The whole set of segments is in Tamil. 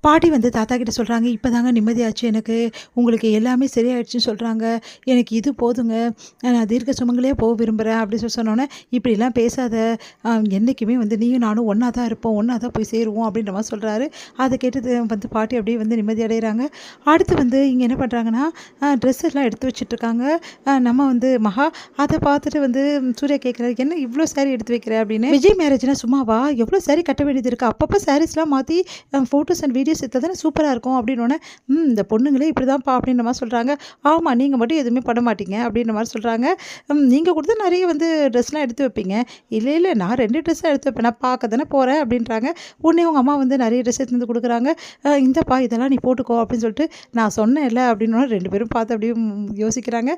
பாட்டி வந்து தாத்தா கிட்ட சொல்கிறாங்க, இப்போ தாங்க நிம்மதியாச்சு எனக்கு. உங்களுக்கு எல்லாமே சரியாயிடுச்சுன்னு சொல்கிறாங்க. எனக்கு இது போதுங்க. நான் தீர்க்க சுமங்கலியே போக விரும்புகிறேன் அப்படின்னு சொன்னோன்னே, இப்படிலாம் பேசாத. என்றைக்குமே வந்து நீயும் நானும் ஒன்றா தான் இருப்போம். ஒன்றா தான் போய் சேருவோம் அப்படின்ற மாதிரி சொல்கிறாரு. அதை கேட்டது வந்து பாட்டி அப்படியே வந்து நிம்மதி அடைகிறாங்க. அடுத்து வந்து இங்கே என்ன பண்ணுறாங்கன்னா, ட்ரெஸ் எல்லாம் எடுத்து வச்சுட்ருக்காங்க. நம்ம வந்து மகா அதை பார்த்துட்டு வந்து சூர்யா கேட்குறாரு, என்ன இவ்வளோ சாரி எடுத்து வைக்கிற அப்படின்னு. விஜய் மேரேஜ்னா சும்மாவா? எவ்வளோ சாரி கட்ட வேண்டியது இருக்குது. அப்பப்போ சாரீஸ்லாம் மாற்றி ஃபோட்டோஸ் அண்ட் வீடியோஸ் எடுத்தால் தானே சூப்பராக இருக்கும் அப்படின்னோடனே, இந்த பொண்ணுங்களே இப்படி தான்ப்பா அப்படின்ற மாதிரி சொல்கிறாங்க. ஆமாம், நீங்கள் மட்டும் எதுவுமே பண்ண மாட்டீங்க அப்படின்ற மாதிரி சொல்கிறாங்க. நீங்கள் கூட தான் நிறைய வந்து ட்ரெஸ்லாம் எடுத்து வைப்பீங்க. இல்லை இல்லை, நான் 2 ட்ரெஸ்ஸாக எடுத்து வைப்பேன், நான் பார்க்க தானே போகிறேன் அப்படின்றாங்க. உடனே அவங்க அம்மா வந்து நிறைய ட்ரெஸ் எடுத்து வந்து கொடுக்குறாங்க. இந்தப்பா இதெல்லாம் நீ போட்டுக்கோ அப்படின்னு சொல்லிட்டு நான் சொன்னேன்ல அப்படின்னோட 2 பேரும் பார்த்து அப்படியே யோசிக்கிறாங்க.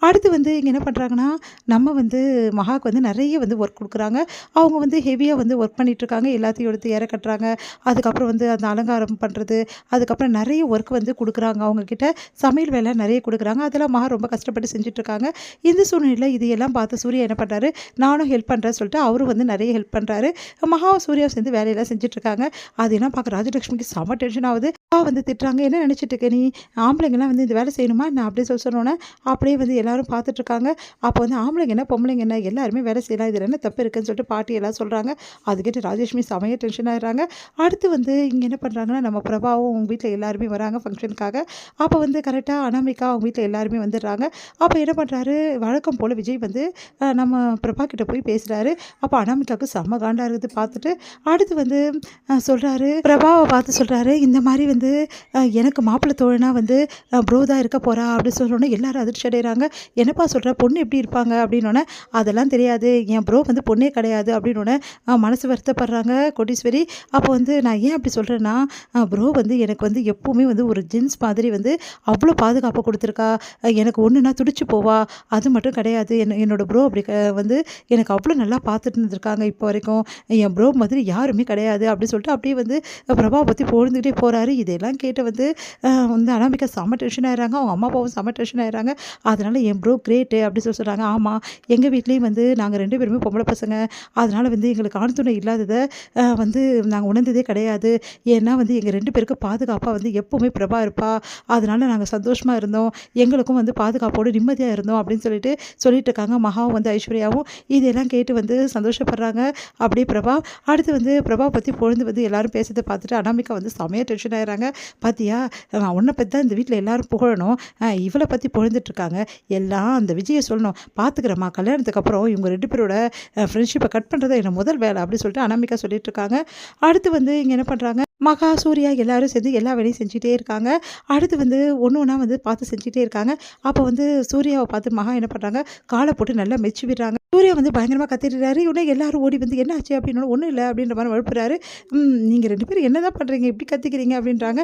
அடுத்து வந்து இங்கே என்ன பண்ணுறாங்கன்னா, நம்ம வந்து மகாவுக்கு வந்து நிறைய வந்து ஒர்க் கொடுக்குறாங்க. அவங்க வந்து ஹெவியாக வந்து ஒர்க் பண்ணிகிட்ருக்காங்க. எல்லாத்தையும் எடுத்து ஏற கட்டுறாங்க. அதுக்கப்புறம் வந்து அந்த அலங்காரம் பண்ணுறது, அதுக்கப்புறம் நிறைய ஒர்க் வந்து கொடுக்குறாங்க. அவங்கக்கிட்ட சமையல் வேலை நிறைய கொடுக்குறாங்க. அதெல்லாம் மகா ரொம்ப கஷ்டப்பட்டு செஞ்சுட்ருக்காங்க. இந்த சூழ்நிலையில் இதையெல்லாம் பார்த்து சூர்யா என்ன பண்ணுறாரு, நானும் ஹெல்ப் பண்ணுறேன்னு சொல்லிட்டு அவரும் வந்து நிறைய ஹெல்ப் பண்ணுறாரு. மகாவும் சூர்யாவும் சேர்ந்து வேலையெல்லாம் செஞ்சுட்ருக்காங்க. அதெல்லாம் பார்க்க ராஜலட்சுமிக்கு செம டென்ஷன் ஆகுது. வந்து திட்டுறாங்க, என்ன நினச்சிட்டு இருக்க நீ, ஆம்பளைங்கெல்லாம் வந்து இந்த வேலை செய்யணுமா நான் அப்படியே சொன்னோன்னே அப்படியே வந்து எல்லாரும் பார்த்துட்ருக்காங்க. அப்போ வந்து ஆம்பளைங்க என்ன பொம்பளைங்க என்ன எல்லாருமே வேலை செய்யலாம், இதில் என்ன தப்பு இருக்குன்னு சொல்லிட்டு பாட்டி எல்லாம் சொல்கிறாங்க. அதுக்கிட்ட ராஜலட்சுமி செமையாக டென்ஷன் ஆகிடுறாங்க. அடுத்து வந்து இங்கே என்ன பண்ணுறாங்கன்னா, நம்ம பிரபாவும் அவங்க வீட்டில் எல்லாருமே வராங்க ஃபங்க்ஷனுக்காக. அப்போ வந்து கரெக்டாக அனாமிகா அவங்க வீட்டில் எல்லாருமே வந்துடுறாங்க. அப்போ என்ன பண்ணுறாரு, வழக்கம் போல் விஜய் வந்து நம்ம பிரபா கிட்ட போய் பேசுகிறாரு. அப்போ அனாமிகாவுக்கு செம்ம காண்டாக இருக்குது பார்த்துட்டு. அடுத்து வந்து சொல்கிறாரு, பிரபாவை பார்த்து சொல்கிறாரு, இந்த மாதிரி வந்து எனக்கு மாப்பிள்ளை தோழனா வந்து ப்ரோ தான் இருக்க போகிறா அப்படின்னு சொன்னோன்னே எல்லாரும் அதிர்ச்சி அடைகிறாங்க. என்னப்பா சொல்கிற, பொண்ணு எப்படி இருப்பாங்க அப்படின்னோடனே, அதெல்லாம் தெரியாது, என் ப்ரோ வந்து பொண்ணே கிடையாது அப்படின்னோடனே மனசு வருத்தப்படுறாங்க கோடீஸ்வரி. அப்போ வந்து நான் ஏன் அப்படி சொல்கிறேன்னா, ப்ரோ வந்து எனக்கு வந்து எப்போவுமே வந்து ஒரு ஜென்ஸ் மாதிரி வந்து அவ்வளோ பாதுகாப்பாக கொடுத்துருக்கா. எனக்கு ஒன்றுனா துடிச்சு போவா. அது மட்டும் கிடையாது, என்னோடய ப்ரோ அப்படி வந்து எனக்கு அவ்வளோ நல்லா பார்த்துட்டு இருந்திருக்காங்க இப்போ வரைக்கும். என் ப்ரோ மாதிரி யாருமே கிடையாது அப்படின்னு சொல்லிட்டு அப்படியே வந்து பிரபாவை பற்றி பொழுதுகிட்டே போகிறாரு. இதெல்லாம் கேட்டு வந்து வந்து அனாமிகா செம்ம டென்ஷன் ஆகிடுறாங்க. அவங்க அம்மா அப்பாவும் செம்ம டென்ஷன் ஆகிடுறாங்க. அதனால் என் ப்ரோ கிரேட்டு அப்படின்னு சொல்கிறாங்க. ஆமாம், எங்கள் வீட்லேயும் வந்து நாங்கள் 2 பேருமே பொம்பளை பசங்க. அதனால் வந்து எங்களுக்கு ஆண் துணை இல்லாததை வந்து நாங்கள் உணர்ந்ததே கிடையாது. ஏன்னா வந்து எங்கள் 2 பேருக்கு பாதுகாப்பாக வந்து எப்போவுமே பிரபா இருப்பா. அதனால் நாங்கள் சந்தோஷமாக இருந்தோம், எங்களுக்கும் வந்து பாதுகாப்போடு நிம்மதியாக இருந்தோம் அப்படின்னு சொல்லிட்டு இருக்காங்க. மகாவும் வந்து ஐஸ்வர்யாவும் இதெல்லாம் கேட்டு வந்து சந்தோஷப்படுறாங்க. அப்படியே பிரபா அடுத்து வந்து பிரபா பற்றி பொழுது வந்து எல்லாரும் பேசுறதை பார்த்துட்டு அனாமிகா வந்து செமையாக டென்ஷன் ஆகிறாங்க. பார்த்தியா, உன்னை பற்றி தான் இந்த வீட்டில் எல்லாரும் புகழணும், இவளை பற்றி பொழுதுட்ருக்காங்க, எல்லாம் அந்த விஜயை சொல்லணும், பார்த்துக்கிறம்மா, கல்யாணத்துக்கு அப்புறம் இவங்க 2 பேரோட ஃப்ரெண்ட்ஷிப்பை கட் பண்ணுறது என்ன முதல் வேலை அப்படின்னு சொல்லிட்டு அனாமிகா சொல்லிட்டு இருக்காங்க. அடுத்து வந்து இங்கே என்ன பண்ணுறாங்க, மகா சூர்யா எல்லாரும் சேர்ந்து எல்லா வேலையும் செஞ்சுட்டே இருக்காங்க. அடுத்து வந்து ஒன்று ஒன்றா வந்து பார்த்து செஞ்சுட்டே இருக்காங்க. அப்போ வந்து சூர்யாவை பார்த்து மகா என்ன பண்ணுறாங்க, காலை போட்டு நல்லா மெச்சு விடுறாங்க. சூர்யா வந்து பயங்கரமாக கத்திடுறாரு. இவனே எல்லாரும் ஓடி வந்து என்ன ஆச்சு அப்படின்னா, ஒன்றும் இல்லை அப்படின்ற மாதிரி வழுப்புறாரு. நீங்கள் 2 பேரும் என்ன தான் பண்ணுறீங்க, இப்படி கத்திக்கிறீங்க அப்படின்றாங்க.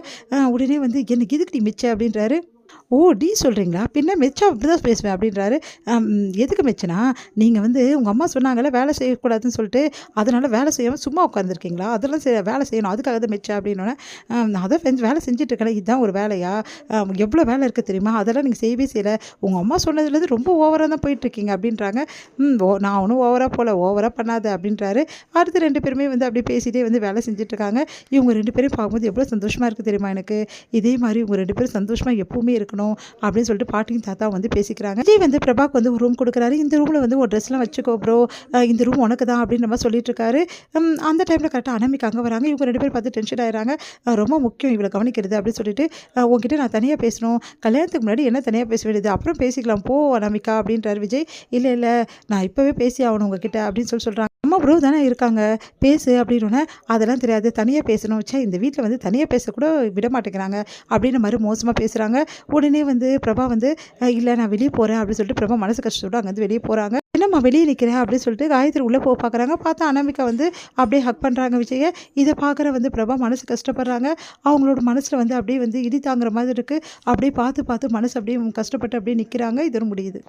உடனே வந்து எனக்கு இதுக்கு நீ மிச்ச அப்படின்றாரு. ஓ, டி சொல்கிறீங்களா, பின்ன மெச்சா அப்படி தான் பேசுவேன் அப்படின்றாரு. எதுக்கு மெச்சனா, நீங்கள் வந்து உங்கள் அம்மா சொன்னாங்கல்ல வேலை செய்யக்கூடாதுன்னு சொல்லிட்டு, அதனால் வேலை செய்யாமல் சும்மா உட்காந்துருக்கீங்களா, அதெல்லாம் வேலை செய்யணும், அதுக்காக தான் மெச்சா அப்படின்னோடனே, நான் அதான் வேலை செஞ்சுட்ருக்கேன், இதுதான் ஒரு வேலையா, எவ்வளோ வேலை இருக்குது தெரியுமா, அதெல்லாம் நீங்கள் செய்யவே செய்யலை, உங்கள் அம்மா சொன்னதுலேருந்து ரொம்ப ஓவராக தான் போயிட்டுருக்கீங்க அப்படின்றாங்க. நான் ஒன்றும் ஓவராக போகல, ஓவராக பண்ணாத அப்படின்றாரு. அடுத்து 2 பேருமே வந்து அப்படியே பேசிகிட்டே வந்து வேலை செஞ்சுட்ருக்காங்க. இவங்க 2 பேரும் பார்க்கும்போது எவ்வளோ சந்தோஷமாக இருக்குது தெரியுமா எனக்கு. இதே மாதிரி இவங்க 2 பேரும் சந்தோஷமாக எப்பவுமே இருக்கணும் அப்படின்னு சொல்லிட்டு பாட்டியும் தாத்தா வந்து பேசிக்கிறாங்க. விஜய் வந்து பிரபாக்கு வந்து ஒரு ரூம் கொடுக்குறாரு. இந்த ரூமில் வந்து ஒரு ட்ரெஸ்லாம் வச்சுக்கோ ப்ரோ, இந்த ரூம் உனக்கு தான் அப்படின்னு நம்ம சொல்லிட்டு இருக்காரு. அந்த டைமில் கரெக்டாக அனாமிகா அங்கே வராங்க. இவங்க 2 பேர் பார்த்து டென்ஷன் ஆகிறாங்க. ரொம்ப முக்கியம் இவளை கவனிக்கிறது அப்படின்னு சொல்லிட்டு, உங்ககிட்ட நான் தனியாக பேசணும், கல்யாணத்துக்கு முன்னாடி என்ன தனியாக பேச வேண்டியது, அப்புறம் பேசிக்கலாம் போ அனாமிகா அப்படின்றாரு விஜய். இல்லை இல்லை, நான் இப்போவே பேசி ஆகணும் உங்ககிட்ட அப்படின்னு சொல்கிறாங்க. அம்மா ப்ரோ தானே இருக்காங்க, பேசு அப்படின்னோடனே, அதெல்லாம் தெரியாது, தனியாக பேசணும், சே இந்த வீட்டில் வந்து தனியாக பேசக்கூட விட மாட்டேங்கிறாங்க அப்படின்னு மாதிரி மோசமாக பேசுகிறாங்க. உடனே வந்து பிரபா வந்து இல்லை நான் வெளியே போகிறேன் அப்படின்னு சொல்லிட்டு பிரபா மனசு கஷ்டத்தோடு அங்கேருந்து வெளியே போகிறாங்க. என்னம்மா வெளியே நிற்கிறேன் அப்படின்னு சொல்லிட்டு காயத்ரி உள்ளே போக பார்க்குறாங்க. பார்த்தா அனாமிகா வந்து அப்படியே ஹக் பண்ணுறாங்க விஜயை. இதை பார்க்குற வந்து பிரபா மனசு கஷ்டப்படுறாங்க. அவங்களோட மனசில் வந்து அப்படியே வந்து இடி தாங்குற மாதிரி இருக்குது. அப்படியே பார்த்து மனசு அப்படியே கஷ்டப்பட்டு அப்படியே நிற்கிறாங்க. இது முடியுது.